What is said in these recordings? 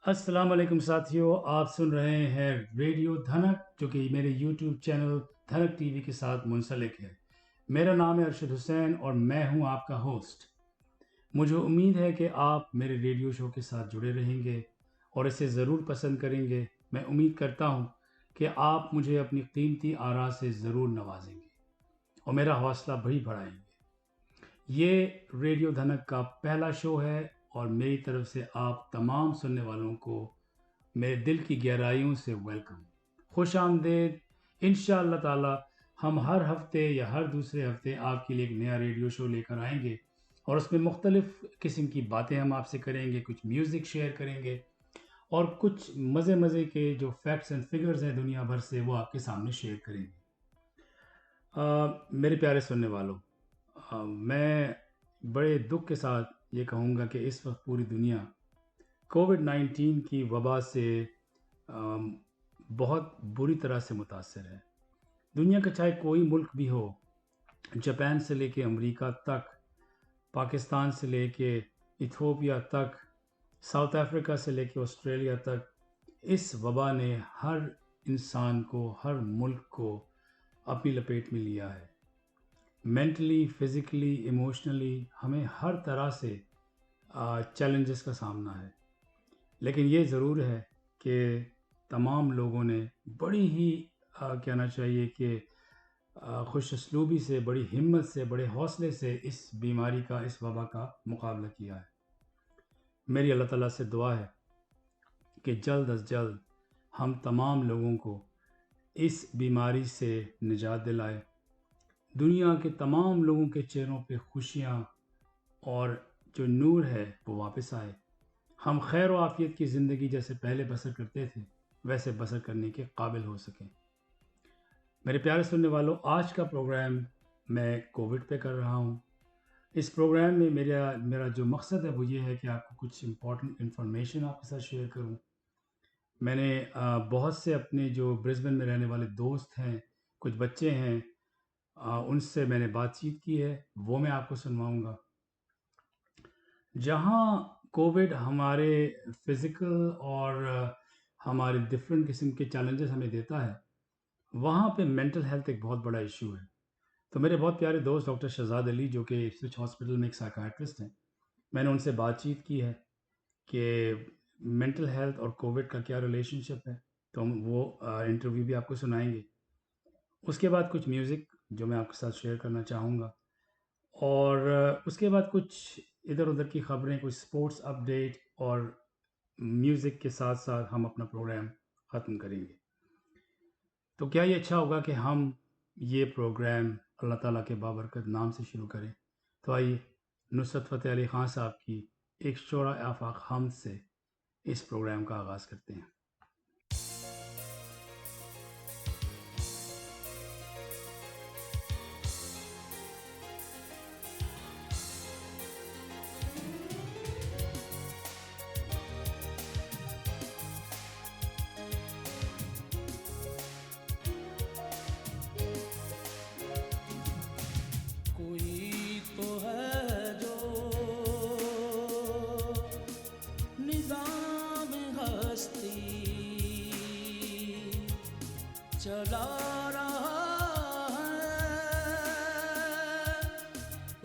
السلام علیکم ساتھیوں، آپ سن رہے ہیں ریڈیو دھنک جو کہ میرے یوٹیوب چینل دھنک ٹی وی کے ساتھ منسلک ہے۔ میرا نام ہے ارشد حسین اور میں ہوں آپ کا ہوسٹ۔ مجھے امید ہے کہ آپ میرے ریڈیو شو کے ساتھ جڑے رہیں گے اور اسے ضرور پسند کریں گے۔ میں امید کرتا ہوں کہ آپ مجھے اپنی قیمتی آراء سے ضرور نوازیں گے اور میرا حوصلہ بھی بڑھائیں گے۔ یہ ریڈیو دھنک کا پہلا شو ہے اور میری طرف سے آپ تمام سننے والوں کو میرے دل کی گہرائیوں سے ویلکم، خوش آمدید۔ انشاءاللہ تعالی ہم ہر ہفتے یا ہر دوسرے ہفتے آپ کے لیے ایک نیا ریڈیو شو لے کر آئیں گے اور اس میں مختلف قسم کی باتیں ہم آپ سے کریں گے، کچھ میوزک شیئر کریں گے اور کچھ مزے کے جو فیکٹس اینڈ فگرز ہیں دنیا بھر سے وہ آپ کے سامنے شیئر کریں گے۔ میرے پیارے سننے والوں، میں بڑے دکھ کے ساتھ یہ کہوں گا کہ اس وقت پوری دنیا کووڈ-19 کی وبا سے بہت بری طرح سے متاثر ہے۔ دنیا کا چاہے کوئی ملک بھی ہو، جاپان سے لے کے امریکہ تک، پاکستان سے لے کے ایتھوپیا تک، ساؤتھ افریقہ سے لے کے آسٹریلیا تک، اس وبا نے ہر انسان کو، ہر ملک کو اپنی لپیٹ میں لیا ہے۔ مینٹلی، فزیکلی، ایموشنلی ہمیں ہر طرح سے چیلنجز کا سامنا ہے، لیکن یہ ضرور ہے کہ تمام لوگوں نے بڑی ہی کہنا چاہیے کہ خوش اسلوبی سے، بڑی ہمت سے، بڑے حوصلے سے اس بیماری کا، اس وبا کا مقابلہ کیا ہے۔ میری اللہ تعالیٰ سے دعا ہے کہ جلد از جلد ہم تمام لوگوں کو اس بیماری سے نجات دلائے، دنیا کے تمام لوگوں کے چہروں پہ خوشیاں اور جو نور ہے وہ واپس آئے، ہم خیر و عافیت کی زندگی جیسے پہلے بسر کرتے تھے ویسے بسر کرنے کے قابل ہو سکیں۔ میرے پیارے سننے والوں، آج کا پروگرام میں کووڈ پہ کر رہا ہوں۔ اس پروگرام میں میرا جو مقصد ہے وہ یہ ہے کہ آپ کو کچھ امپورٹنٹ انفارمیشن آپ کے ساتھ شیئر کروں۔ میں نے بہت سے اپنے جو برسبن میں رہنے والے دوست ہیں، کچھ بچے ہیں، ان سے میں نے بات چیت کی ہے، وہ میں آپ کو سنواؤں گا۔ جہاں کووڈ ہمارے فزیکل اور ہمارے ڈفرینٹ قسم کے چیلنجز ہمیں دیتا ہے، وہاں پہ مینٹل ہیلتھ ایک بہت بڑا ایشو ہے۔ تو میرے بہت پیارے دوست ڈاکٹر شہزاد علی جو کہ سوچ ہاسپٹل میں ایک سائیکائٹرسٹ ہیں، میں نے ان سے بات چیت کی ہے کہ مینٹل ہیلتھ اور کووڈ کا کیا ریلیشن شپ ہے، تو ہم وہ انٹرویو بھی آپ کو سنائیں گے۔ اس کے بعد کچھ میوزک جو میں آپ کے ساتھ شیئر کرنا چاہوں گا، اور اس کے بعد کچھ ادھر ادھر کی خبریں، کچھ سپورٹس اپڈیٹ، اور میوزک کے ساتھ ساتھ ہم اپنا پروگرام ختم کریں گے۔ تو کیا یہ اچھا ہوگا کہ ہم یہ پروگرام اللہ تعالیٰ کے بابرکت نام سے شروع کریں؟ تو آئیے نصرت فتح علی خان صاحب کی ایک شعرۂ آفاق حمد سے اس پروگرام کا آغاز کرتے ہیں۔ کوئی تو ہے جو نظام ہستی چلا رہا ہے،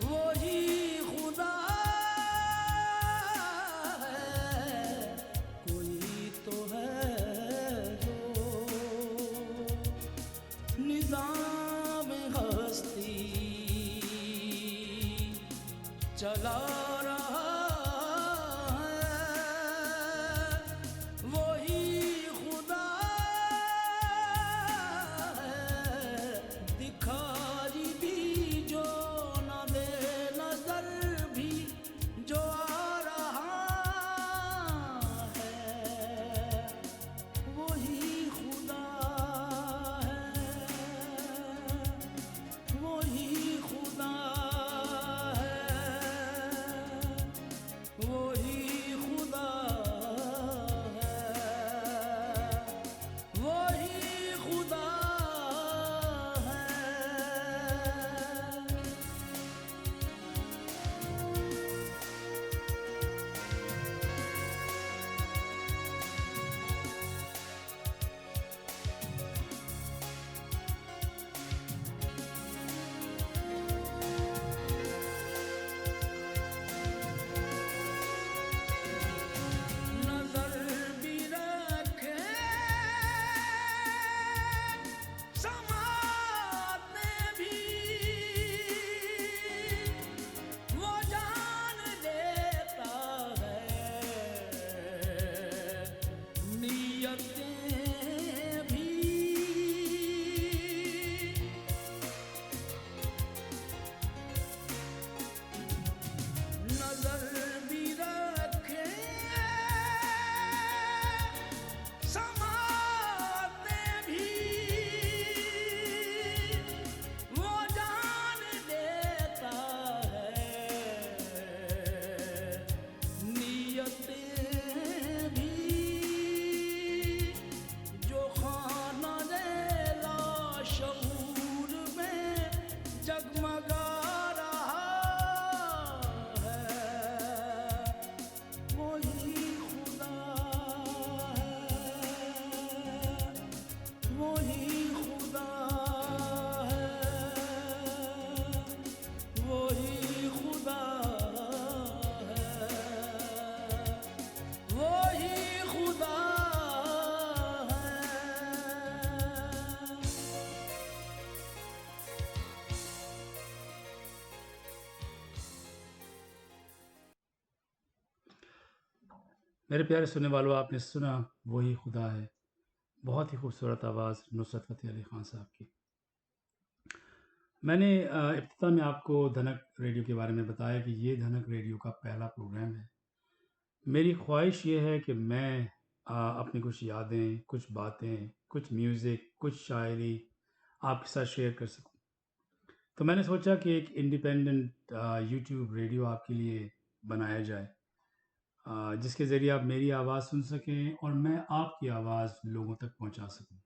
وہی خدا ہے۔ کوئی تو ہے جو نظام ہستی چلا رہا ہے، وہی خدا ہے۔ دکھائی بھی جو نہ دے نظر بھی جو آ رہا ہے، وہی خدا ہے، وہی خدا ہے۔ میرے پیارے سننے والوں، آپ نے سنا وہی خدا ہے، بہت ہی خوبصورت آواز نصرت فتح علی خان صاحب کی۔ میں نے ابتدا میں آپ کو دھنک ریڈیو کے بارے میں بتایا کہ یہ دھنک ریڈیو کا پہلا پروگرام ہے۔ میری خواہش یہ ہے کہ میں اپنی کچھ یادیں، کچھ باتیں، کچھ میوزک، کچھ شاعری آپ کے ساتھ شیئر کر سکوں۔ تو میں نے سوچا کہ ایک انڈیپینڈنٹ یوٹیوب ریڈیو آپ کے لیے بنایا جائے، جس کے ذریعے آپ میری آواز سن سکیں اور میں آپ کی آواز لوگوں تک پہنچا سکوں۔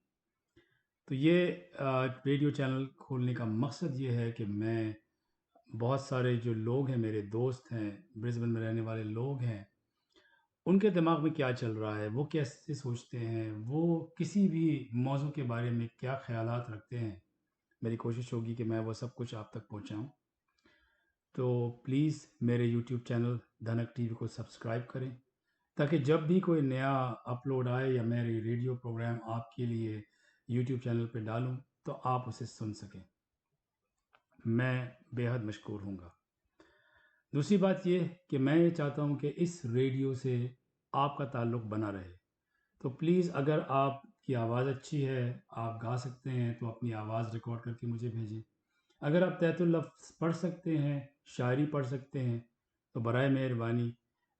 تو یہ ریڈیو چینل کھولنے کا مقصد یہ ہے کہ میں بہت سارے جو لوگ ہیں، میرے دوست ہیں، برسبن میں رہنے والے لوگ ہیں، ان کے دماغ میں کیا چل رہا ہے، وہ کیسے سوچتے ہیں، وہ کسی بھی موضوع کے بارے میں کیا خیالات رکھتے ہیں، میری کوشش ہوگی کہ میں وہ سب کچھ آپ تک پہنچاؤں۔ تو پلیز میرے یوٹیوب چینل دھنک ٹی وی کو سبسکرائب کریں، تاکہ جب بھی کوئی نیا اپلوڈ آئے یا میری ریڈیو پروگرام آپ کے لیے یوٹیوب چینل پہ ڈالوں تو آپ اسے سن سکیں۔ میں بے حد مشکور ہوں گا۔ دوسری بات یہ کہ میں یہ چاہتا ہوں کہ اس ریڈیو سے آپ کا تعلق بنا رہے، تو پلیز اگر آپ کی آواز اچھی ہے، آپ گا سکتے ہیں، تو اپنی آواز ریکارڈ کر کے مجھے بھیجیں۔ اگر آپ تحت اللفظ پڑھ سکتے ہیں، شاعری پڑھ سکتے ہیں، تو برائے مہربانی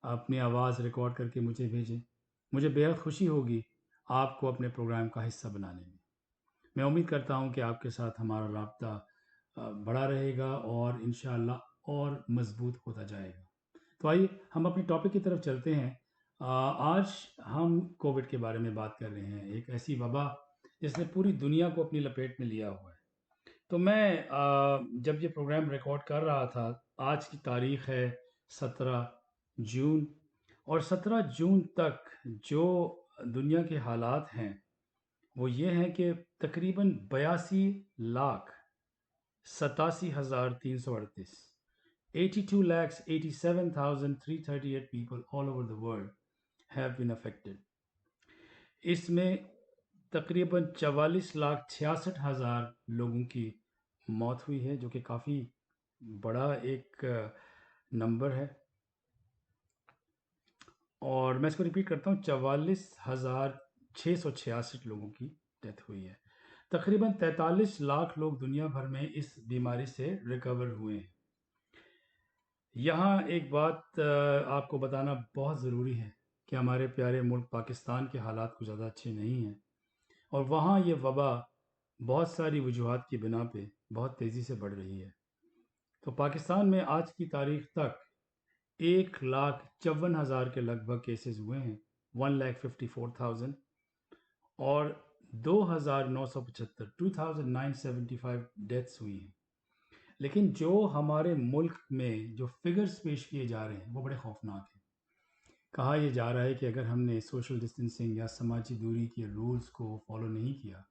اپنی آواز ریکارڈ کر کے مجھے بھیجیں۔ مجھے بے حد خوشی ہوگی آپ کو اپنے پروگرام کا حصہ بنانے میں۔ میں امید کرتا ہوں کہ آپ کے ساتھ ہمارا رابطہ بڑا رہے گا اور انشاءاللہ اور مضبوط ہوتا جائے گا۔ تو آئیے ہم اپنی ٹاپک کی طرف چلتے ہیں۔ آج ہم کووڈ کے بارے میں بات کر رہے ہیں، ایک ایسی وبا جس نے پوری دنیا کو اپنی لپیٹ میں لیا ہوا ہے۔ تو میں جب یہ پروگرام ریکارڈ کر رہا تھا، آج کی تاریخ ہے 17 جون، اور 17 جون تک جو دنیا کے حالات ہیں وہ یہ ہیں کہ تقریباً 82,87,338 82,87,338 people all over the world have been affected۔ اس میں تقریباً 44,66,000 لوگوں کی موت ہوئی ہے، جو کہ کافی بڑا ایک نمبر ہے۔ اور میں اس کو ریپیٹ کرتا ہوں، 44,666 لوگوں کی ڈیتھ ہوئی ہے۔ تقریباً 43 لاکھ لوگ دنیا بھر میں اس بیماری سے ریکور ہوئے ہیں۔ یہاں ایک بات آپ کو بتانا بہت ضروری ہے کہ ہمارے پیارے ملک پاکستان کے حالات کچھ زیادہ اچھے نہیں ہیں، اور وہاں یہ وبا بہت ساری وجوہات کی بنا پہ بہت تیزی سے بڑھ رہی ہے۔ تو پاکستان میں آج کی تاریخ تک 1,54,000 کے لگ بھگ کیسز ہوئے ہیں، 1,54,000، اور 2,975 ڈیتھس ہوئی ہیں۔ لیکن جو ہمارے ملک میں جو فگرز پیش کیے جا رہے ہیں وہ بڑے خوفناک ہیں۔ کہا یہ جا رہا ہے کہ اگر ہم نے سوشل ڈسٹینسنگ یا سماجی دوری کے رولز کو فالو نہیں کیا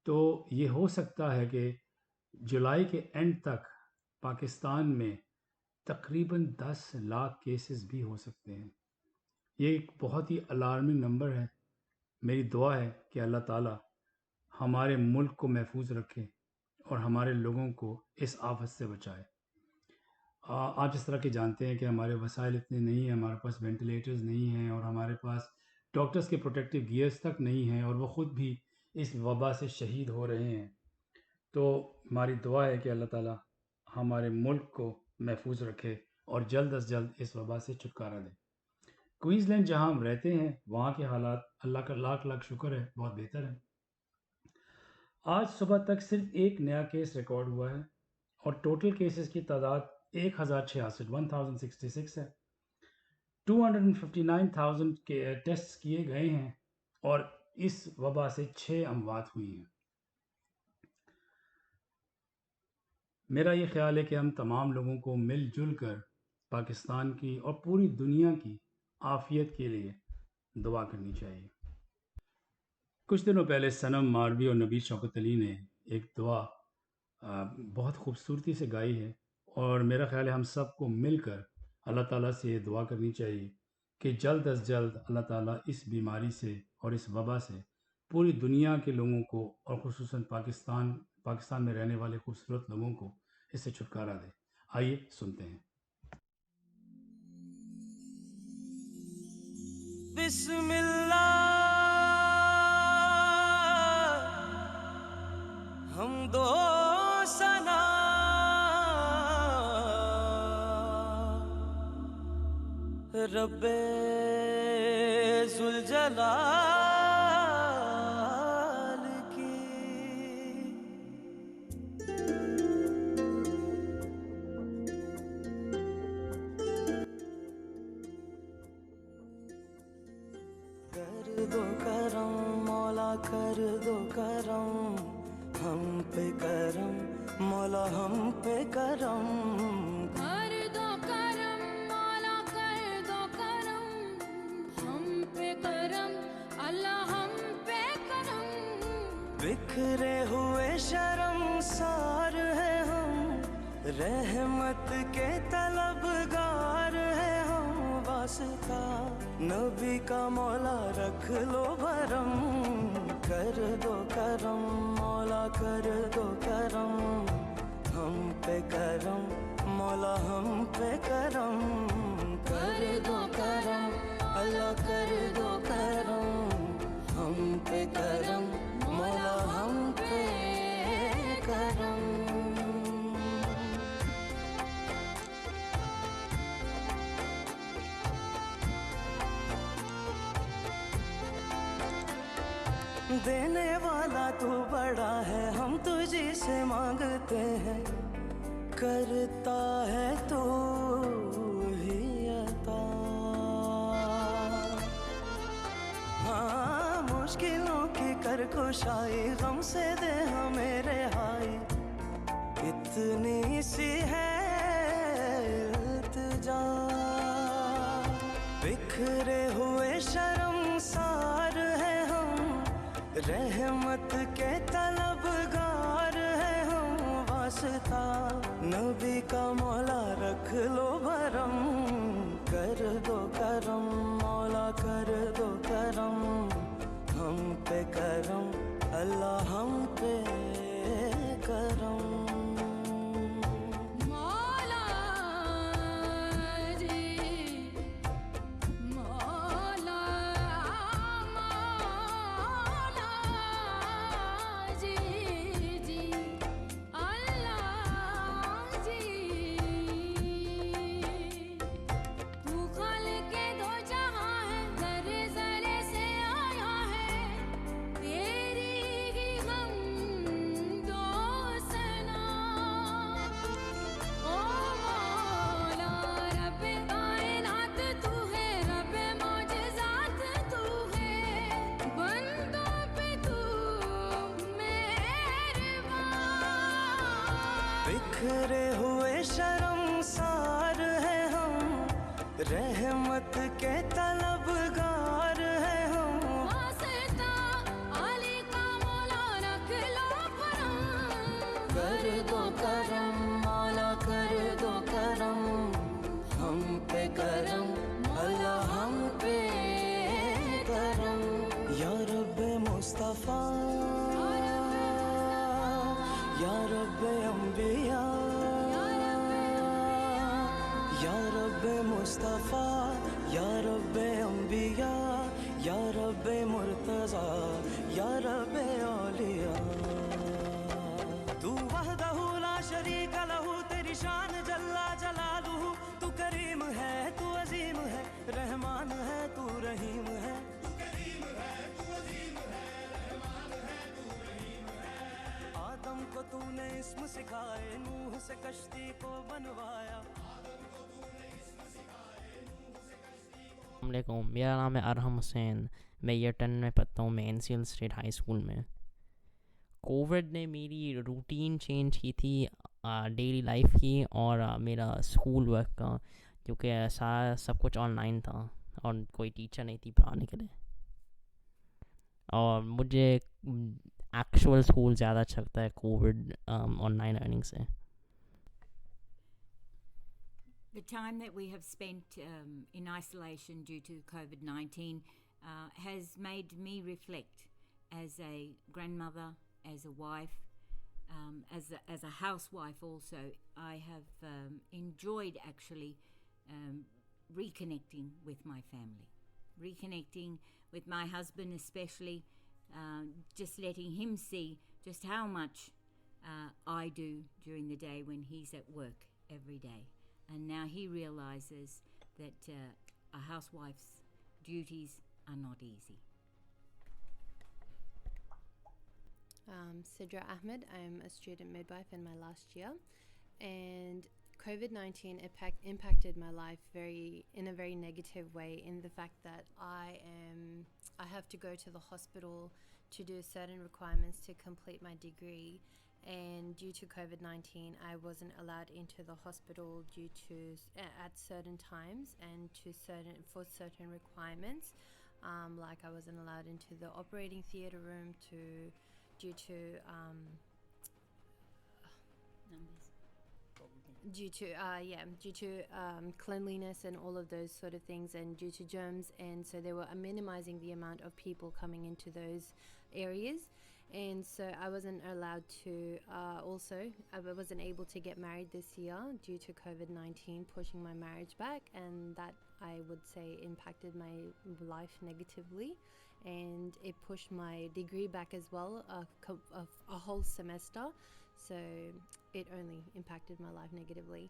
تو یہ ہو سکتا ہے کہ جولائی کے اینڈ تک پاکستان میں تقریباً 10 لاکھ کیسز بھی ہو سکتے ہیں۔ یہ ایک بہت ہی الارمنگ نمبر ہے۔ میری دعا ہے کہ اللہ تعالیٰ ہمارے ملک کو محفوظ رکھے اور ہمارے لوگوں کو اس آفت سے بچائے۔ آپ جس طرح کہ جانتے ہیں کہ ہمارے وسائل اتنے نہیں ہیں، ہمارے پاس وینٹیلیٹرز نہیں ہیں، اور ہمارے پاس ڈاکٹرز کے پروٹیکٹیو گیئرز تک نہیں ہیں، اور وہ خود بھی اس وبا سے شہید ہو رہے ہیں۔ تو ہماری دعا ہے کہ اللہ تعالیٰ ہمارے ملک کو محفوظ رکھے اور جلد از جلد اس وبا سے چھٹکارا دے۔ کوئنز لینڈ جہاں ہم رہتے ہیں وہاں کے حالات اللہ کا لاکھ لاکھ شکر ہے بہت بہتر ہیں۔ آج صبح تک صرف ایک نیا کیس ریکارڈ ہوا ہے اور ٹوٹل کیسز کی تعداد 1,066 ہے۔ 259,000 کے ٹیسٹ کیے گئے ہیں اور اس وبا سے 6 اموات ہوئی ہیں۔ میرا یہ خیال ہے کہ ہم تمام لوگوں کو مل جل کر پاکستان کی اور پوری دنیا کی عافیت کے لیے دعا کرنی چاہیے۔ کچھ دنوں پہلے صنم ماروی اور نبی شوکت علی نے ایک دعا بہت خوبصورتی سے گائی ہے، اور میرا خیال ہے ہم سب کو مل کر اللہ تعالیٰ سے یہ دعا کرنی چاہیے کہ جلد از جلد اللہ تعالیٰ اس بیماری سے اور اس وبا سے پوری دنیا کے لوگوں کو اور خصوصاً پاکستان میں رہنے والے خوبصورت لوگوں کو اس سے چھٹکارا دے۔ آئیے سنتے ہیں۔ بسم اللہ حمد و ثنا رب ذوالجلال کی کر دو کرم مولا کر دو کرم ہم پہ کرم مولا ہم پہ کرم کر دو کرم مولا کر دو کرم ہم پہ کرم اللہ ہم پہ کرم بکھرے ہوئے شرم سار ہیں ہم رحمت کے طلبگار ہیں ہم واسطہ نبی کا مولا رکھ لو بھرم کر دو کرم مولا کر دو کرم ہم پہ کرم مولا ہم پہ کرم کر دو کرم اللہ کر دو کرم ہم پہ کرم مولا ہم پہ کرم دینے والا تو بڑا ہے ہم تجھی سے مانگتے ہیں کرتا ہے تو ہی عطا ہاں مشکلوں کی کر کشائی غم سے دے ہمیں رہائی اتنی سی ہے التجا بکھرے ہوئے شرم سار ہیں ہم رحمت کے طلبگار ہیں ہم واسطہ نبی کا مولا رکھ لو بھرم کر دو کرم مولا کر دو کرم ہم پہ کرم اللہ ہم پہ کرم مولا جی مولا مولا جی جی اللہ جی تو خالق دو جہاں ہے ذرے ذرے سے آیا ہے تیری ہی ہم دو ثنا او مولا رب کائنات تو ہے رب معجزات تو ہے بندوں پہ تو مہربان بکھرے ہوئے شرم سار ہیں ہم رحمت کے طلبگار ہیں ہم واسطہ علی کا مولا رکھ لو بھرم کر دو کرم مولا کر دو کرم ہم پہ کرم اللہ ہم پہ کرم یا رب مصطفیٰ یا رب انبیاء یا رب مصطفیٰ یا رب انبیاء یا رب مرتضیٰ یا رب اولیاء تو وحدہ لا شریک لہ تیری شان جلا جلالہ تو کریم ہے تو عظیم ہے رحمان ہے تو رحیم ہے آدم کو تو نے اسم سکھائے نوح سے کشتی کو بنوایا السلام علیکم، میرا نام ہے ارحم حسین، میں ایئر 10 میں پڑھتا ہوں، میں NCL اسٹیٹ ہائی اسکول میں۔ کووڈ نے میری روٹین چینج کی تھی ڈیلی لائف کی اور میرا اسکول ورک کا، کیونکہ سارا سب کچھ آن لائن تھا اور کوئی ٹیچر نہیں تھی پڑھانے کے لیے، اور مجھے ایکچوئل اسکول زیادہ اچھا لگتا ہے کووڈ آن لائن ارننگ سے۔ The time that we have spent in isolation due to COVID-19 has made me reflect as a grandmother, as a wife, as a housewife also. I have enjoyed actually reconnecting with my family. reconnecting with my husband especially, just letting him see just how much I do during the day when he's at work every day. And now he realizes that a housewife's duties are not easy. Sidra Ahmed. I'm a student midwife in my last year, and COVID-19 impacted my life in a very negative way, in the fact that I have to go to the hospital to do certain requirements to complete my degree, and due to COVID-19 I wasn't allowed into the hospital at certain times and for certain requirements, like I wasn't allowed into the operating theatre room due to cleanliness and all of those sort of things, and due to germs, and so they were minimizing the amount of people coming into those areas. And so I wasn't allowed to I wasn't able to get married this year due to COVID-19 pushing my marriage back, and that, I would say, impacted my life negatively, and it pushed my degree back as well, a whole semester. So it only impacted my life negatively.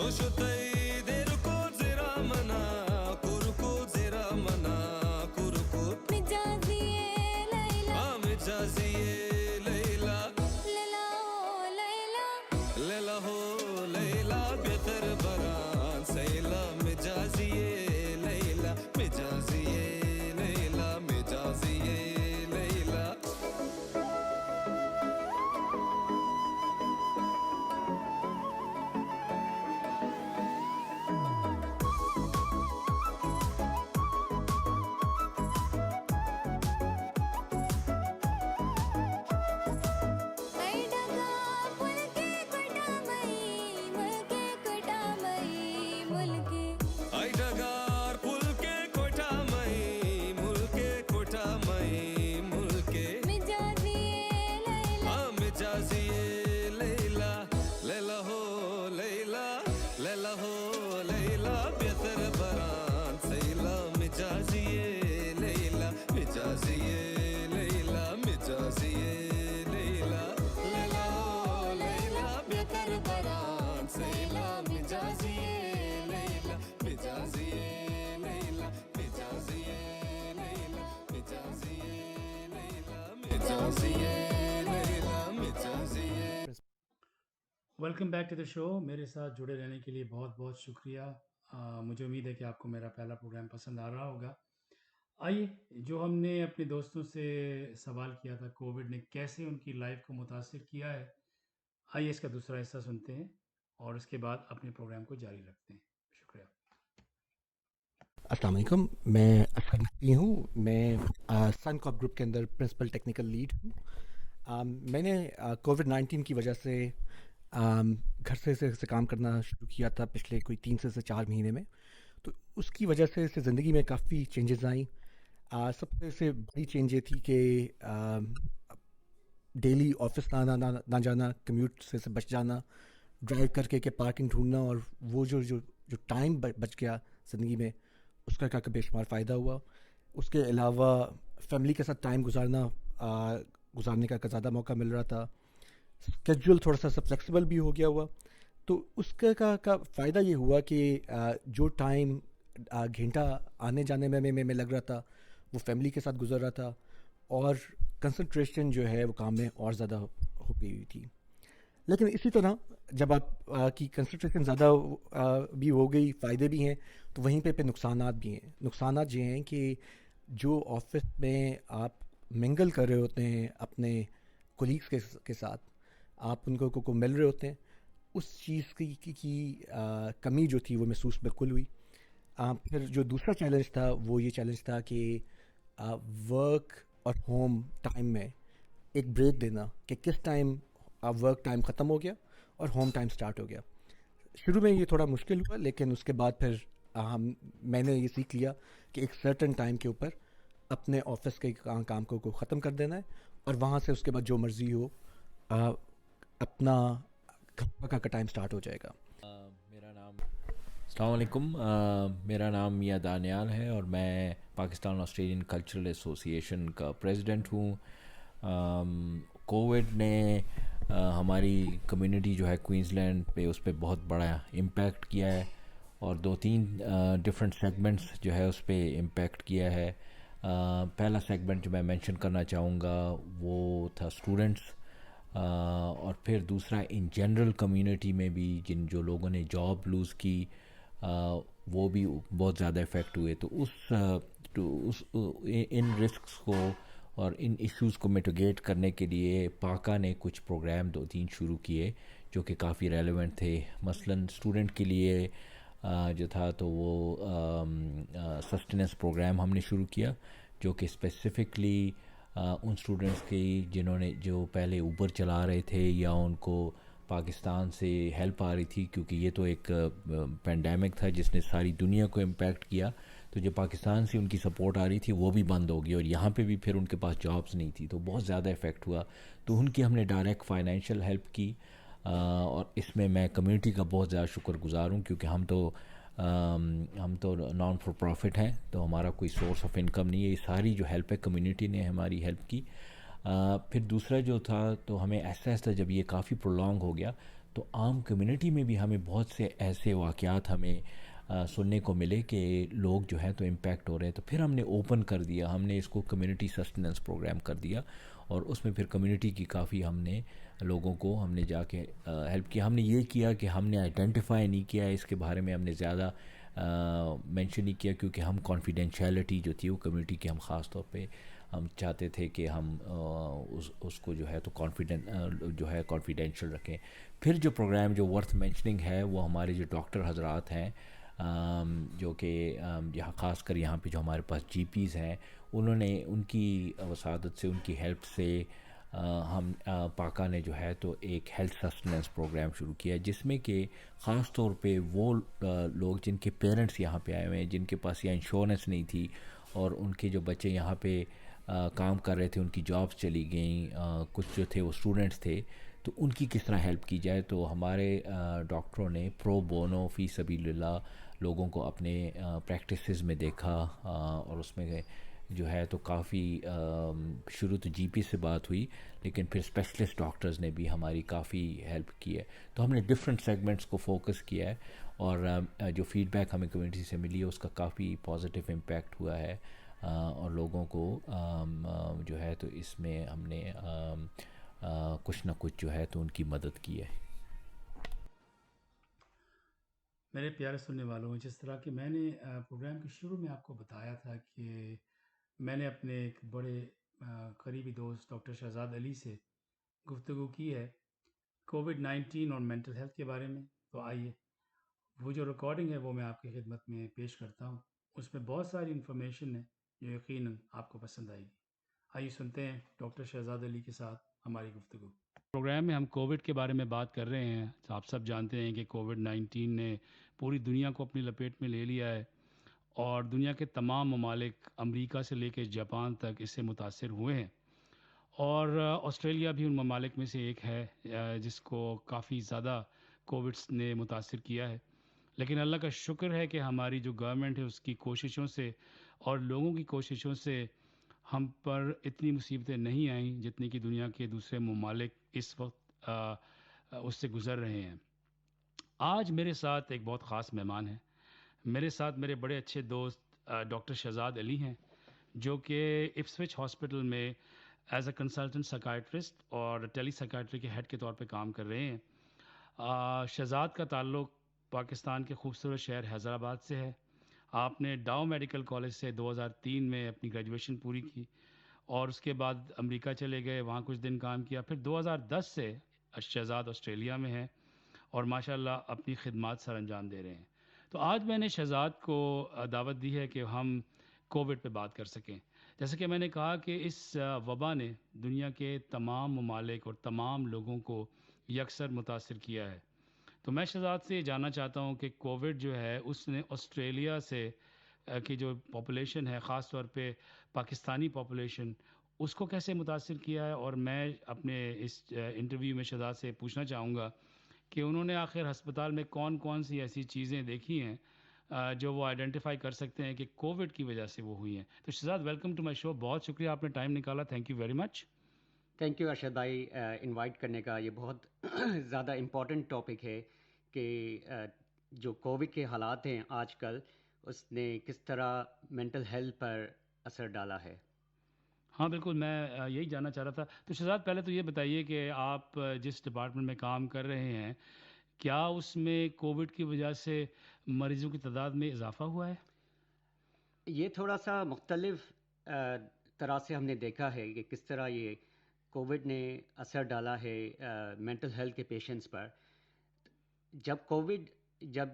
خوشتئی دیر کو زیرا منا کرکو زیرا منا کرکو مجازی لیلا مجازی لیلا لیلا او لیلا لیلا ہو لیلا بہتر بران سیلا مجازی لیلا مجازی لیلا مجازی لیلا ಐಡಗ ಮುಲ್ಕೆ ಕೊಟಾಮೈ ಮುಲ್ಕೆ ಕೊಟಾಮೈ ಮುಲ್ಕೆ ಐಡಗಾರ್ ಪುಲ್ಕೆ ಕೊಟಾಮೈ ಮುಲ್ಕೆ ಕೊಟಾಮೈ ಮುಲ್ಕೆ ಮಿಜಾಜಿ ಲೈಲಾ مجازی لیلا لیلا ہو لیلا لیلا ہو لیلا بہتر بران سیلا مجازی لیلا مجازی لیلا مجازی لیلا لیلا ہو لیلا بہتر بران سیلا مجازی لیلا مجازی لیلا مجازی لیلا مجازی لیلا مجازی لیلا مجازی welcome back to the شو. میرے ساتھ جڑے رہنے کے لیے بہت بہت شکریہ. مجھے امید ہے کہ آپ کو میرا پہلا پروگرام پسند آ رہا ہوگا. آئیے، جو ہم نے اپنے دوستوں سے سوال کیا تھا کووڈ نے کیسے ان کی لائف کو متاثر کیا ہے، آئیے اس کا دوسرا حصہ سنتے ہیں اور اس کے بعد اپنے پروگرام کو جاری رکھتے ہیں. شکریہ. السلام علیکم، میں اکثر نقوی ہوں. میں سن کاپ گروپ کے اندر پرنسپل ٹیکنیکل لیڈ ہوں. میں نے کووڈ 19 کی وجہ سے گھر سے کام کرنا شروع کیا تھا پچھلے کوئی 3 سے 4 مہینے میں. تو اس کی وجہ سے زندگی میں کافی چینجز آئیں. سب سے بڑی چینج یہ تھی کہ ڈیلی آفس نہ جانا، کمیوٹ سے بچ جانا، ڈرائیو کر کے پارکنگ ڈھونڈنا، اور وہ جو ٹائم بچ گیا زندگی میں اس کا بے شمار فائدہ ہوا. اس کے علاوہ فیملی کے ساتھ ٹائم گزارنے کا زیادہ موقع مل رہا تھا. اسکیجول تھوڑا سا فلیکسیبل بھی ہو گیا ہوا. تو اس کا فائدہ یہ ہوا کہ جو ٹائم گھنٹہ آنے جانے میں لگ رہا تھا وہ فیملی کے ساتھ گزر رہا تھا، اور کنسنٹریشن جو ہے وہ کام میں اور زیادہ ہو گئی ہوئی تھی. لیکن اسی طرح جب آپ کی کنسنٹریشن زیادہ بھی ہو گئی، فائدے بھی ہیں، تو وہیں پہ نقصانات بھی ہیں. نقصانات یہ ہیں کہ جو آفس میں آپ منگل کر رہے ہوتے ہیں اپنے کولیگس کے ساتھ، آپ ان کو مل رہے ہوتے ہیں، اس چیز کی کمی جو تھی وہ محسوس بالکل ہوئی. پھر جو دوسرا چیلنج تھا وہ یہ چیلنج تھا کہ ورک اور ہوم ٹائم میں ایک بریک دینا، کہ کس ٹائم ورک ٹائم ختم ہو گیا اور ہوم ٹائم سٹارٹ ہو گیا. شروع میں یہ تھوڑا مشکل ہوا، لیکن اس کے بعد پھر میں نے یہ سیکھ لیا کہ ایک سرٹن ٹائم کے اوپر اپنے آفس کے کام کو ختم کر دینا ہے، اور وہاں سے اس کے بعد جو مرضی ہو اپنا گھر کا ٹائم سٹارٹ ہو جائے گا. السلام علیکم، میرا نام میاں دانیال ہے اور میں پاکستان آسٹریلین کلچرل ایسوسیشن کا پریزیڈنٹ ہوں. کووڈ نے ہماری کمیونٹی جو ہے کوئنز لینڈ پہ اس پہ بہت بڑا امپیکٹ کیا ہے، اور 2-3 ڈفرینٹ سیگمنٹس جو ہے اس پہ امپیکٹ کیا ہے. پہلا سیگمنٹ جو میں مینشن کرنا چاہوں گا وہ تھا اسٹوڈنٹس، اور پھر دوسرا ان جنرل کمیونٹی میں بھی جو لوگوں نے جاب لوز کی وہ بھی بہت زیادہ افیکٹ ہوئے. تو ان رسکس کو اور ان ایشوز کو میٹیگیٹ کرنے کے لیے پاکا نے کچھ پروگرام 2-3 شروع کیے جو کہ کافی ریلیونٹ تھے. مثلاً اسٹوڈنٹ کے لیے جو تھا تو وہ سسٹیننس پروگرام ہم نے شروع کیا، جو کہ اسپیسیفکلی ان اسٹوڈنٹس کی جو پہلے اوبر چلا رہے تھے یا ان کو پاکستان سے ہیلپ آ رہی تھی، کیونکہ یہ تو ایک پینڈیمک تھا جس نے ساری دنیا کو امپیکٹ کیا. تو جو پاکستان سے ان کی سپورٹ آ رہی تھی وہ بھی بند ہو گئی، اور یہاں پہ بھی پھر ان کے پاس جابس نہیں تھی، تو بہت زیادہ افیکٹ ہوا. تو ان کی ہم نے ڈائریکٹ فائنینشیل ہیلپ کی، اور اس میں میں کمیونٹی کا بہت زیادہ شکر گزار ہوں، کیونکہ ہم تو نان فار پروفٹ ہیں، تو ہمارا کوئی سورس آف انکم نہیں ہے. یہ ساری جو ہیلپ ہے کمیونٹی نے ہماری ہیلپ کی. پھر دوسرا جو تھا، تو ہمیں ایسا جب یہ کافی پرولونگ ہو گیا تو عام کمیونٹی میں بھی ہمیں بہت سے ایسے واقعات ہمیں سننے کو ملے کہ لوگ جو ہیں تو امپیکٹ ہو رہے ہیں. تو پھر ہم نے اوپن کر دیا, ہم نے اس کو کمیونٹی سسٹیننس پروگرام کر دیا, اور اس میں پھر کمیونٹی کی کافی ہم نے لوگوں کو ہم نے جا کے ہیلپ کیا. ہم نے یہ کیا کہ ہم نے آئیڈینٹیفائی نہیں کیا, اس کے بارے میں ہم نے زیادہ مینشن نہیں کیا, کیونکہ ہم کانفیڈینشیلٹی جو تھی وہ کمیونٹی کی ہم خاص طور پہ ہم چاہتے تھے کہ ہم اس کو جو ہے تو کانفیڈینشیل رکھیں. پھر جو پروگرام جو ورتھ مینشننگ ہے وہ ہمارے جو ڈاکٹر حضرات ہیں جو کہ یہاں خاص کر یہاں پہ جو ہمارے پاس جی پیز ہیں, انہوں نے ان کی وسادت سے, ان کی ہیلپ سے ہم پاکا نے جو ہے تو ایک ہیلتھ سسٹیننس پروگرام شروع کیا, جس میں کہ خاص طور پہ وہ لوگ جن کے پیرنٹس یہاں پہ آئے ہوئے ہیں, جن کے پاس یہ انشورنس نہیں تھی, اور ان کے جو بچے یہاں پہ کام کر رہے تھے, ان کی جابس چلی گئیں, کچھ جو تھے وہ اسٹوڈنٹس تھے, تو ان کی کس طرح ہیلپ کی جائے. تو ہمارے ڈاکٹروں نے پرو بونو فی سبیل اللہ لوگوں کو اپنے پریکٹسز میں دیکھا, اور اس میں جو ہے تو کافی شروع تو جی پی سے بات ہوئی, لیکن پھر اسپیشلسٹ ڈاکٹرز نے بھی ہماری کافی ہیلپ کی ہے. تو ہم نے ڈفرینٹ سیگمنٹس کو فوکس کیا ہے, اور جو فیڈ بیک ہمیں کمیونٹی سے ملی ہے اس کا کافی پازیٹیو امپیکٹ ہوا ہے, اور لوگوں کو جو ہے تو اس میں ہم نے کچھ نہ کچھ جو ہے تو ان کی مدد کی ہے. میرے پیارے سننے والوں, جس طرح کہ میں نے پروگرام کے شروع میں آپ کو بتایا تھا کہ میں نے اپنے ایک بڑے قریبی دوست ڈاکٹر شہزاد علی سے گفتگو کی ہے کووڈ-19 اور مینٹل ہیلتھ کے بارے میں. تو آئیے وہ جو ریکارڈنگ ہے وہ میں آپ کی خدمت میں پیش کرتا ہوں. اس میں بہت ساری انفارمیشن ہے جو یقیناً آپ کو پسند آئے گی. آئیے سنتے ہیں ڈاکٹر شہزاد علی کے ساتھ ہماری گفتگو. پروگرام میں ہم کووڈ کے بارے میں بات کر رہے ہیں. آپ سب جانتے ہیں کہ کووڈ-19 نے پوری دنیا کو اپنی لپیٹ میں لے لیا ہے, اور دنیا کے تمام ممالک امریکہ سے لے کے جاپان تک اس سے متاثر ہوئے ہیں, اور آسٹریلیا بھی ان ممالک میں سے ایک ہے جس کو کافی زیادہ کووڈ نے متاثر کیا ہے. لیکن اللہ کا شکر ہے کہ ہماری جو گورنمنٹ ہے اس کی کوششوں سے اور لوگوں کی کوششوں سے ہم پر اتنی مصیبتیں نہیں آئیں جتنی کہ دنیا کے دوسرے ممالک اس وقت اس سے گزر رہے ہیں. آج میرے ساتھ ایک بہت خاص مہمان ہیں. میرے ساتھ میرے بڑے اچھے دوست ڈاکٹر شہزاد علی ہیں, جو کہ اپسوچ ہاسپٹل میں ایز اے کنسلٹنٹ سائیکائٹرسٹ اور ٹیلی سائیکائٹری کے ہیڈ کے طور پہ کام کر رہے ہیں. شہزاد کا تعلق پاکستان کے خوبصورت شہر حیدرآباد سے ہے. آپ نے ڈاؤ میڈیکل کالج سے 2003 میں اپنی گریجویشن پوری کی, اور اس کے بعد امریکہ چلے گئے, وہاں کچھ دن کام کیا. پھر 2010 سے شہزاد آسٹریلیا میں ہیں اور ماشاءاللہ اپنی خدمات سر انجام دے رہے ہیں. تو آج میں نے شہزاد کو دعوت دی ہے کہ ہم کووڈ پہ بات کر سکیں. جیسے کہ میں نے کہا کہ اس وبا نے دنیا کے تمام ممالک اور تمام لوگوں کو یکسر متاثر کیا ہے. تو میں شہزاد سے یہ جاننا چاہتا ہوں کہ کووڈ جو ہے اس نے آسٹریلیا سے کی جو پاپولیشن ہے, خاص طور پہ پاکستانی پاپولیشن, اس کو کیسے متاثر کیا ہے. اور میں اپنے اس انٹرویو میں شہزاد سے پوچھنا چاہوں گا کہ انہوں نے آخر ہسپتال میں کون کون سی ایسی چیزیں دیکھی ہیں جو وہ آئیڈینٹیفائی کر سکتے ہیں کہ کووڈ کی وجہ سے وہ ہوئی ہیں. تو شہزاد, ویلکم ٹو مائی شو. بہت شکریہ آپ نے ٹائم نکالا. Thank you very much. Thank you Arshad بھائی انوائٹ کرنے کا. یہ بہت زیادہ امپورٹنٹ ٹاپک ہے کہ جو کووڈ کے حالات ہیں آج کل, اس نے کس طرح مینٹل ہیلتھ پر اثر ڈالا ہے. ہاں بالکل, میں یہی جاننا چاہ رہا تھا. تو شہزاد, پہلے تو یہ بتائیے کہ آپ جس ڈپارٹمنٹ میں کام کر رہے ہیں, کیا اس میں کووڈ کی وجہ سے مریضوں کی تعداد میں اضافہ ہوا ہے؟ یہ تھوڑا سا مختلف طرح سے ہم نے دیکھا ہے کہ کس طرح یہ کووڈ نے اثر ڈالا ہے مینٹل ہیلتھ کے پیشنٹس پر. جب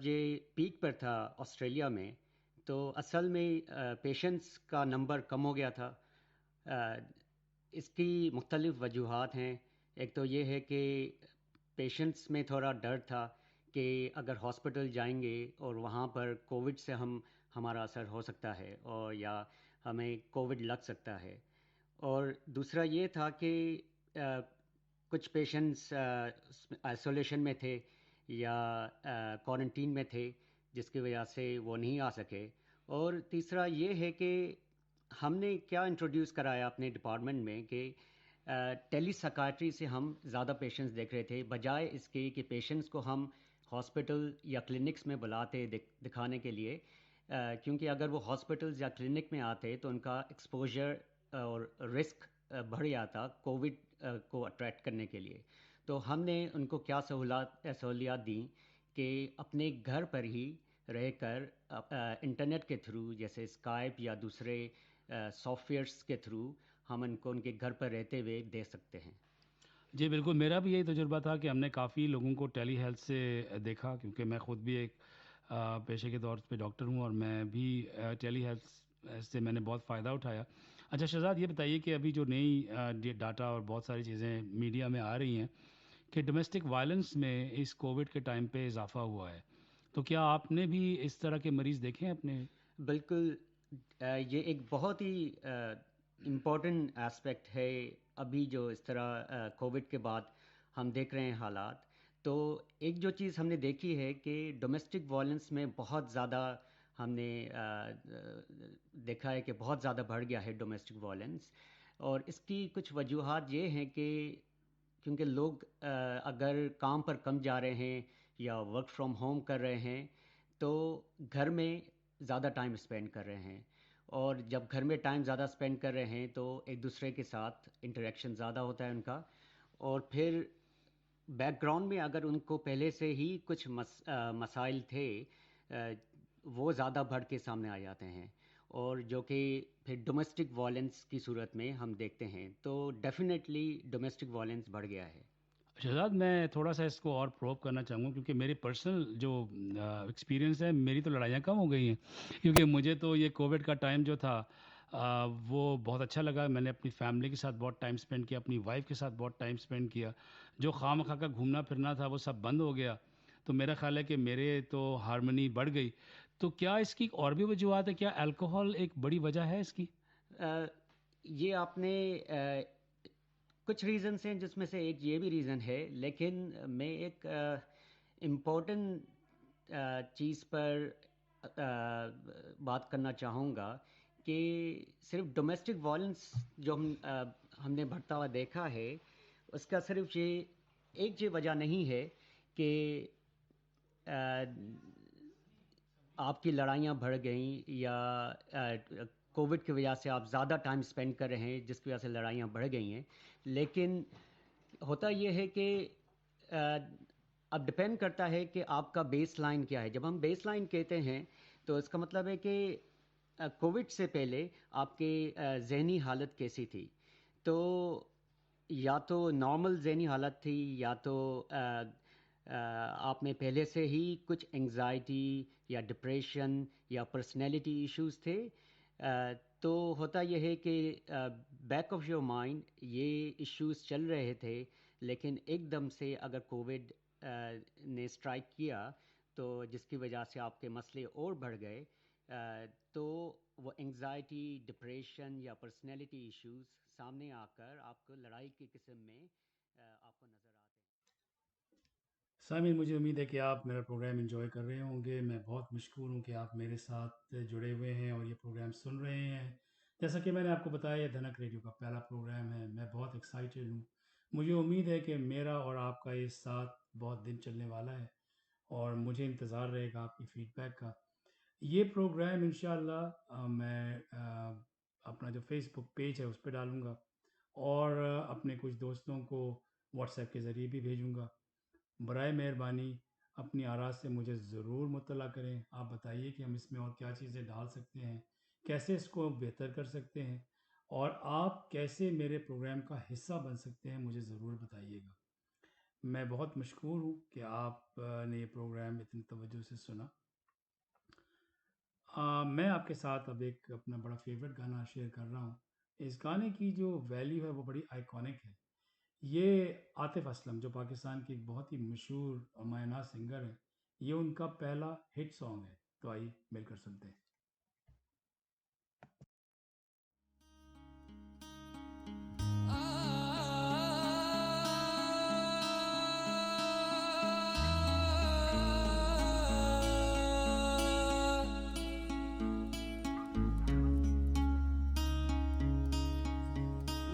یہ پیک پر تھا آسٹریلیا میں, تو اصل میں پیشنٹس کا نمبر کم ہو گیا تھا. اس کی مختلف وجوہات ہیں. ایک تو یہ ہے کہ پیشنٹس میں تھوڑا ڈر تھا کہ اگر ہاسپٹل جائیں گے اور وہاں پر کووڈ سے ہمارا اثر ہو سکتا ہے, اور یا ہمیں کووڈ لگ سکتا ہے. اور دوسرا یہ تھا کہ کچھ پیشنٹس آئسولیشن میں تھے یا کوارنٹین میں تھے, جس کی وجہ سے وہ نہیں آ سکے. اور تیسرا یہ ہے کہ ہم نے کیا انٹروڈیوس کرایا اپنے ڈپارٹمنٹ میں کہ ٹیلی سکائٹری سے ہم زیادہ پیشنٹس دیکھ رہے تھے بجائے اس کے کہ پیشنٹس کو ہم ہاسپٹل یا کلینکس میں بلاتے دکھانے کے لیے، کیونکہ اگر وہ ہاسپٹلز یا کلینک میں آتے تو ان کا ایکسپوجر اور رسک بڑھ جاتا کووڈ کو اٹریکٹ کرنے کے لیے. تو ہم نے ان کو کیا سہولیات دیں کہ اپنے گھر پر ہی رہ کر انٹرنیٹ کے تھرو جیسے اسکائپ یا دوسرے سافٹ ویئرس کے تھرو ہم ان کو ان کے گھر پر رہتے ہوئے دے سکتے ہیں. جی بالکل، میرا بھی یہی تجربہ تھا کہ ہم نے کافی لوگوں کو ٹیلی ہیلتھ سے دیکھا، کیونکہ میں خود بھی ایک پیشے کے طور پہ ڈاکٹر ہوں اور میں بھی ٹیلی ہیلتھ سے میں نے بہت فائدہ اٹھایا. اچھا شہزاد، یہ بتائیے کہ ابھی جو نئی ڈاٹا اور بہت ساری چیزیں میڈیا میں آ رہی ہیں کہ ڈومیسٹک وائلنس میں اس کووڈ کے ٹائم پہ اضافہ ہوا ہے، تو کیا آپ نے بھی اس طرح کے مریض دیکھے ہیں اپنے؟ بالکل، یہ ایک بہت ہی امپورٹنٹ اسپیکٹ ہے. ابھی جو اس طرح کووڈ کے بعد ہم دیکھ رہے ہیں حالات، تو ایک جو چیز ہم نے دیکھی ہے کہ ڈومیسٹک وائلنس میں بہت زیادہ ہم نے دیکھا ہے کہ بہت زیادہ بڑھ گیا ہے ڈومیسٹک وائلنس. اور اس کی کچھ وجوہات یہ ہیں کہ کیونکہ لوگ اگر کام پر کم جا رہے ہیں یا ورک فرام ہوم کر رہے ہیں تو گھر میں زیادہ ٹائم اسپینڈ کر رہے ہیں، اور جب گھر میں ٹائم زیادہ اسپینڈ کر رہے ہیں تو ایک دوسرے کے ساتھ انٹریکشن زیادہ ہوتا ہے ان کا، اور پھر بیک گراؤنڈ میں اگر ان کو پہلے سے ہی کچھ مسائل تھے وہ زیادہ بڑھ کے سامنے آ جاتے ہیں، اور جو کہ پھر ڈومیسٹک وائلنس کی صورت میں ہم دیکھتے ہیں. تو ڈیفینیٹلی ڈومیسٹک وائلنس بڑھ گیا ہے. شہزاد، میں تھوڑا سا اس کو اور پروو کرنا چاہوں گا، کیونکہ میری پرسنل جو ایکسپیرینس ہے، میری تو لڑائیاں کم ہو گئی ہیں، کیونکہ مجھے تو یہ کووڈ کا ٹائم جو تھا وہ بہت اچھا لگا. میں نے اپنی فیملی کے ساتھ بہت ٹائم اسپینڈ کیا، اپنی وائف کے ساتھ بہت ٹائم اسپینڈ کیا. جو خواہ مخواہ کا گھومنا پھرنا تھا وہ سب بند ہو گیا. تو میرا خیال ہے کہ میرے تو ہارمنی بڑھ گئی. تو کیا اس کی اور بھی وجوہات ہے؟ کیا الکوہول ایک بڑی وجہ ہے اس کی؟ یہ آپ نے کچھ ریزنس ہیں جس میں سے ایک یہ بھی ریزن ہے، لیکن میں ایک امپورٹنٹ چیز پر بات کرنا چاہوں گا کہ صرف ڈومیسٹک وائلنس جو ہم نے بڑھتا ہوا دیکھا ہے، اس کا صرف یہ ایک وجہ نہیں ہے کہ آپ کی لڑائیاں بڑھ گئیں یا کووڈ کی وجہ سے آپ زیادہ ٹائم اسپینڈ کر رہے ہیں جس کی وجہ سے لڑائیاں بڑھ گئی ہیں. لیکن ہوتا یہ ہے کہ اب ڈپینڈ کرتا ہے کہ آپ کا بیس لائن کیا ہے. جب ہم بیس لائن کہتے ہیں تو اس کا مطلب ہے کہ کووڈ سے پہلے آپ کے ذہنی حالت کیسی تھی. تو یا تو نارمل ذہنی حالت تھی، یا تو آپ میں پہلے سے ہی کچھ انگزائٹی یا ڈپریشن یا پرسنالٹی ایشوز تھے. تو ہوتا یہ ہے کہ بیک آف یور مائنڈ یہ ایشوز چل رہے تھے، لیکن ایک دم سے اگر کووڈ نے اسٹرائک کیا تو جس کی وجہ سے آپ کے مسئلے اور بڑھ گئے، تو وہ انگزائٹی، ڈپریشن یا پرسنالٹی ایشوز سامنے آ کر آپ کو لڑائی کی قسم میں آپ کو نظر آتے ہیں. سامعین، مجھے امید ہے کہ آپ میرا پروگرام انجوائے کر رہے ہوں گے. میں بہت مشکور ہوں کہ آپ میرے ساتھ جڑے ہوئے ہیں اور یہ پروگرام سن رہے ہیں. جیسا کہ میں نے آپ کو بتایا، یہ دھنک ریڈیو کا پہلا پروگرام ہے. میں بہت ایکسائٹیڈ ہوں. مجھے امید ہے کہ میرا اور آپ کا یہ ساتھ بہت دن چلنے والا ہے، اور مجھے انتظار رہے گا آپ کی فیڈ بیک کا. یہ پروگرام انشاءاللہ میں اپنا جو فیس بک پیج ہے اس پہ ڈالوں گا، اور اپنے کچھ دوستوں کو واٹس ایپ کے ذریعے بھی بھیجوں گا. برائے مہربانی اپنی آراء سے مجھے ضرور مطلع کریں. آپ بتائیے کہ ہم اس میں اور کیا چیزیں ڈال سکتے ہیں، کیسے اس کو بہتر کر سکتے ہیں، اور آپ کیسے میرے پروگرام کا حصہ بن سکتے ہیں، مجھے ضرور بتائیے گا. میں بہت مشکور ہوں کہ آپ نے یہ پروگرام اتنی توجہ سے سنا. میں آپ کے ساتھ اب ایک اپنا بڑا فیورٹ گانا شیئر کر رہا ہوں. اس گانے کی جو ویلیو ہے وہ بڑی آئیکونک ہے. یہ عاطف اسلم، جو پاکستان کی ایک بہت ہی مشہور اور مایہ ناز سنگر ہیں، یہ ان کا پہلا ہٹ سانگ ہے. تو آئیے مل کر سنتے ہیں.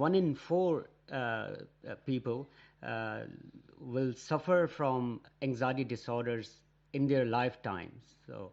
1 in 4 people will suffer from anxiety disorders in their lifetimes. So,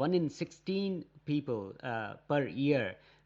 1 in 16 people per year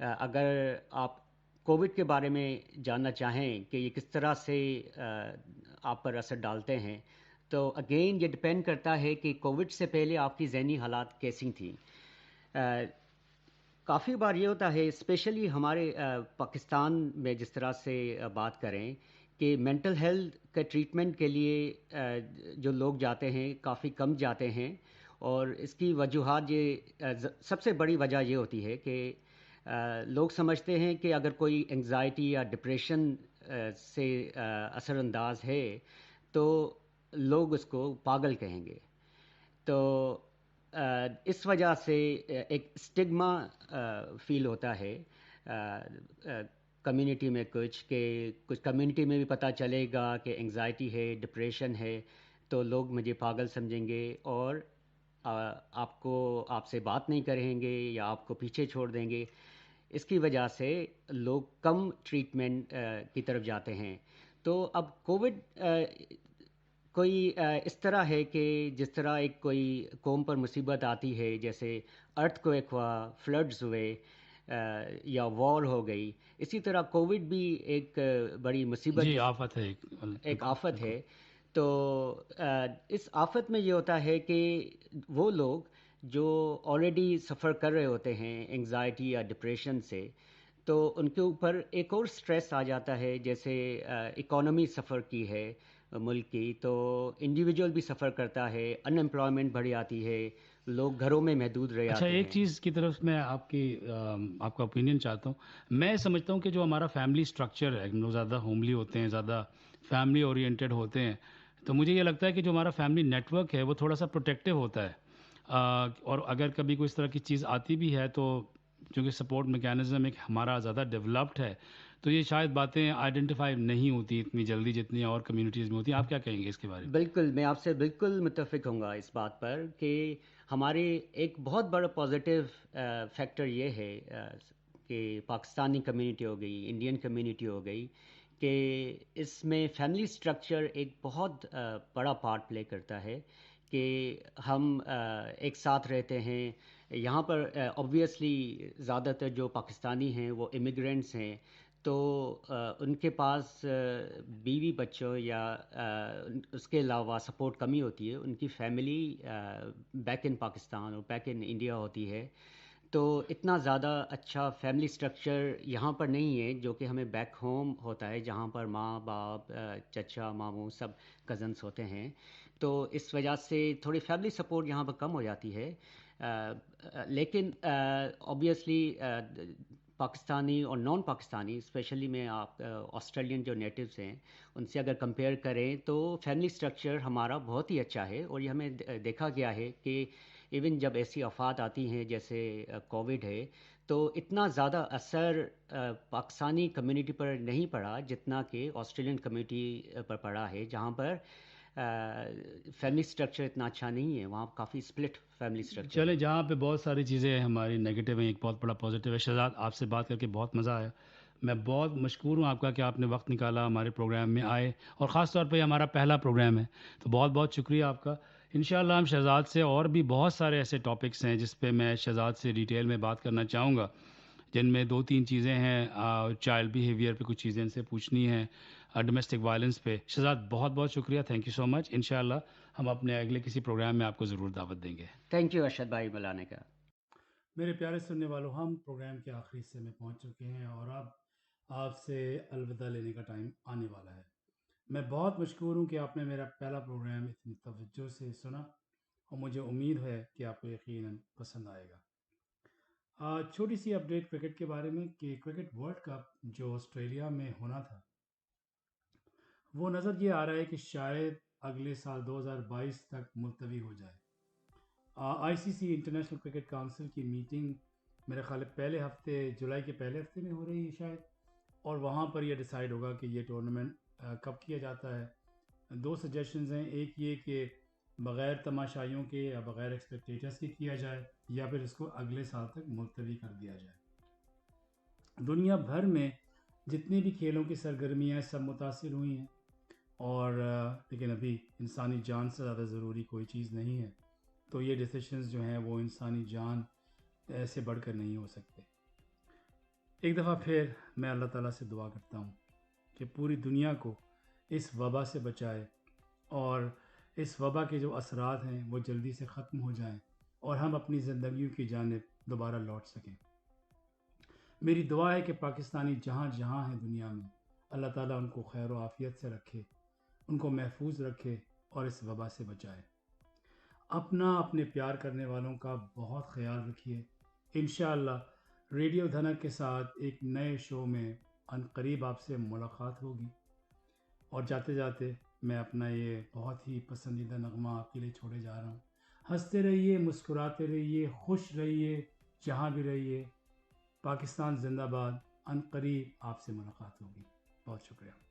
اگر آپ کووڈ کے بارے میں جاننا چاہیں کہ یہ کس طرح سے آپ پر اثر ڈالتے ہیں تو اگین یہ ڈپینڈ کرتا ہے کہ کووڈ سے پہلے آپ کی ذہنی حالات کیسی تھیں. کافی بار یہ ہوتا ہے اسپیشلی ہمارے پاکستان میں جس طرح سے بات کریں کہ مینٹل ہیلتھ کے ٹریٹمنٹ کے لیے جو لوگ جاتے ہیں کافی کم جاتے ہیں, اور اس کی وجوہات یہ سب سے بڑی وجہ یہ ہوتی ہے کہ لوگ سمجھتے ہیں کہ اگر کوئی انگزائٹی یا ڈپریشن سے اثر انداز ہے تو لوگ اس کو پاگل کہیں گے. تو اس وجہ سے ایک اسٹگما فیل ہوتا ہے کمیونٹی میں کچھ کمیونٹی میں بھی پتہ چلے گا کہ انگزائٹی ہے, ڈپریشن ہے, تو لوگ مجھے پاگل سمجھیں گے اور آپ سے بات نہیں کریں گے یا آپ کو پیچھے چھوڑ دیں گے. اس کی وجہ سے لوگ کم ٹریٹمنٹ کی طرف جاتے ہیں. تو اب کووڈ کوئی اس طرح ہے کہ جس طرح ایک کوئی قوم پر مصیبت آتی ہے, جیسے ارتھ کویک ہوا, فلڈز ہوئے یا وار ہو گئی, اسی طرح کووڈ بھی ایک بڑی مصیبت جی آفت ہے, ایک آفت ہے. تو اس آفت میں یہ ہوتا ہے کہ وہ لوگ جو آلریڈی سفر کر رہے ہوتے ہیں انگزائٹی یا ڈپریشن سے, تو ان کے اوپر ایک اور سٹریس آ جاتا ہے. جیسے اکانومی سفر کی ہے ملک کی, تو انڈیویجول بھی سفر کرتا ہے, ان امپلائمنٹ بڑھ جاتی ہے, لوگ گھروں میں محدود رہ اچھا جاتے ہیں. ایک چیز کی طرف میں آپ کا اوپینین چاہتا ہوں. میں سمجھتا ہوں کہ جو ہمارا فیملی سٹرکچر ہے, ہم لوگ زیادہ ہوملی ہوتے ہیں, زیادہ فیملی اورینٹیڈ ہوتے ہیں, تو مجھے یہ لگتا ہے کہ جو ہمارا فیملی نیٹ ورک ہے وہ تھوڑا سا پروٹیکٹیو ہوتا ہے. اور اگر کبھی کوئی اس طرح کی چیز آتی بھی ہے تو چونکہ سپورٹ میکینزم ایک ہمارا زیادہ ڈیولپڈ ہے, تو یہ شاید باتیں آئیڈینٹیفائی نہیں ہوتی اتنی جلدی جتنی اور کمیونٹیز میں ہوتی ہیں. آپ کیا کہیں گے اس کے بارے میں؟ بالکل, میں آپ سے بالکل متفق ہوں گا اس بات پر کہ ہمارے ایک بہت بڑا پازیٹیو فیکٹر یہ ہے کہ پاکستانی کمیونٹی ہو گئی, انڈین کمیونٹی ہو گئی, کہ اس میں فیملی سٹرکچر ایک بہت بڑا پارٹ پلے کرتا ہے کہ ہم ایک ساتھ رہتے ہیں. یہاں پر آبویسلی زیادہ تر جو پاکستانی ہیں وہ امیگرینٹس ہیں, تو ان کے پاس بیوی بچوں یا اس کے علاوہ سپورٹ کمی ہوتی ہے. ان کی فیملی بیک ان پاکستان اور بیک ان انڈیا ہوتی ہے, تو اتنا زیادہ اچھا فیملی سٹرکچر یہاں پر نہیں ہے جو کہ ہمیں بیک ہوم ہوتا ہے, جہاں پر ماں باپ, چچا, ماموں سب کزنس ہوتے ہیں. تو اس وجہ سے تھوڑی فیملی سپورٹ یہاں پر کم ہو جاتی ہے. لیکن آبویسلی پاکستانی اور نان پاکستانی, اسپیشلی میں آپ آسٹریلین جو نیٹیوز ہیں ان سے اگر کمپیئر کریں تو فیملی سٹرکچر ہمارا بہت ہی اچھا ہے. اور یہ ہمیں دیکھا گیا ہے کہ ایون جب ایسی آفات آتی ہیں جیسے کووڈ ہے, تو اتنا زیادہ اثر پاکستانی کمیونٹی پر نہیں پڑا جتنا کہ آسٹریلین کمیونٹی پر پڑا ہے, جہاں پر فیملی سٹرکچر اتنا اچھا نہیں ہے. وہاں کافی سپلٹ فیملی سٹرکچر. چلیں, جہاں پہ بہت ساری چیزیں ہماری نیگیٹو ہیں, ایک بہت بڑا پازیٹیو ہے. شہزاد, آپ سے بات کر کے بہت مزہ آیا. میں بہت مشکور ہوں آپ کا کہ آپ نے وقت نکالا, ہمارے پروگرام میں آئے, اور خاص طور پہ یہ ہمارا پہلا پروگرام ہے, تو بہت بہت شکریہ آپ کا. انشاءاللہ ہم شہزاد سے اور بھی بہت سارے ایسے ٹاپکس ہیں جس پہ میں شہزاد سے ڈیٹیل میں بات کرنا چاہوں گا, جن میں 2-3 چیزیں ہیں, چائلڈ بیہیویئر پہ کچھ چیزیں ان سے پوچھنی ہیں, ڈومیسٹک وائلنس پہ. شہزاد بہت بہت شکریہ, تھینک یو سو مچ. انشاءاللہ ہم اپنے اگلے کسی پروگرام میں آپ کو ضرور دعوت دیں گے. تھینک یو ارشد بھائی بلانے کا. میرے پیارے سننے والوں, ہم پروگرام کے آخری حصے میں پہنچ چکے ہیں اور اب آپ سے الوداع لینے کا ٹائم آنے والا ہے. میں بہت مشکور ہوں کہ آپ نے میرا پہلا پروگرام اتنی توجہ سے سنا, اور مجھے امید ہے کہ آپ کو یقیناً پسند آئے گا. چھوٹی سی اپڈیٹ کرکٹ کے بارے میں کہ کرکٹ ورلڈ کپ جو آسٹریلیا میں ہونا تھا وہ نظر یہ آ رہا ہے کہ شاید اگلے سال 2022 تک ملتوی ہو جائے. آئی سی سی انٹرنیشنل کرکٹ کونسل کی میٹنگ میرے خیال پہلے ہفتے, جولائی کے پہلے ہفتے میں ہو رہی ہے شاید, اور وہاں پر یہ ڈیسائیڈ ہوگا کہ یہ ٹورنامنٹ کب کیا جاتا ہے. 2 سجیشنز ہیں, ایک یہ کہ بغیر تماشائیوں کے یا بغیر ایکسپیکٹیٹرز کے کیا جائے, یا پھر اس کو اگلے سال تک ملتوی کر دیا جائے. دنیا بھر میں جتنی بھی کھیلوں کی سرگرمیاں سب متاثر ہوئی ہیں, اور لیکن ابھی انسانی جان سے زیادہ ضروری کوئی چیز نہیں ہے, تو یہ ڈیسیشنز جو ہیں وہ انسانی جان سے بڑھ کر نہیں ہو سکتے. ایک دفعہ پھر میں اللہ تعالیٰ سے دعا کرتا ہوں کہ پوری دنیا کو اس وبا سے بچائے اور اس وبا کے جو اثرات ہیں وہ جلدی سے ختم ہو جائیں اور ہم اپنی زندگیوں کی جانب دوبارہ لوٹ سکیں۔ میری دعا ہے کہ پاکستانی جہاں جہاں ہیں دنیا میں، اللہ تعالیٰ ان کو خیر و عافیت سے رکھے، ان کو محفوظ رکھے اور اس وبا سے بچائے۔ اپنے پیار کرنے والوں کا بہت خیال رکھیے۔ انشاءاللہ ریڈیو دھنک کے ساتھ ایک نئے شو میں عنقریب آپ سے ملاقات ہوگی، اور جاتے جاتے میں اپنا یہ بہت ہی پسندیدہ نغمہ آپ کے لیے چھوڑے جا رہا ہوں۔ ہنستے رہیے، مسکراتے رہیے، خوش رہیے، جہاں بھی رہیے۔ پاکستان زندہ باد۔ عنقریب آپ سے ملاقات ہوگی۔ بہت شکریہ۔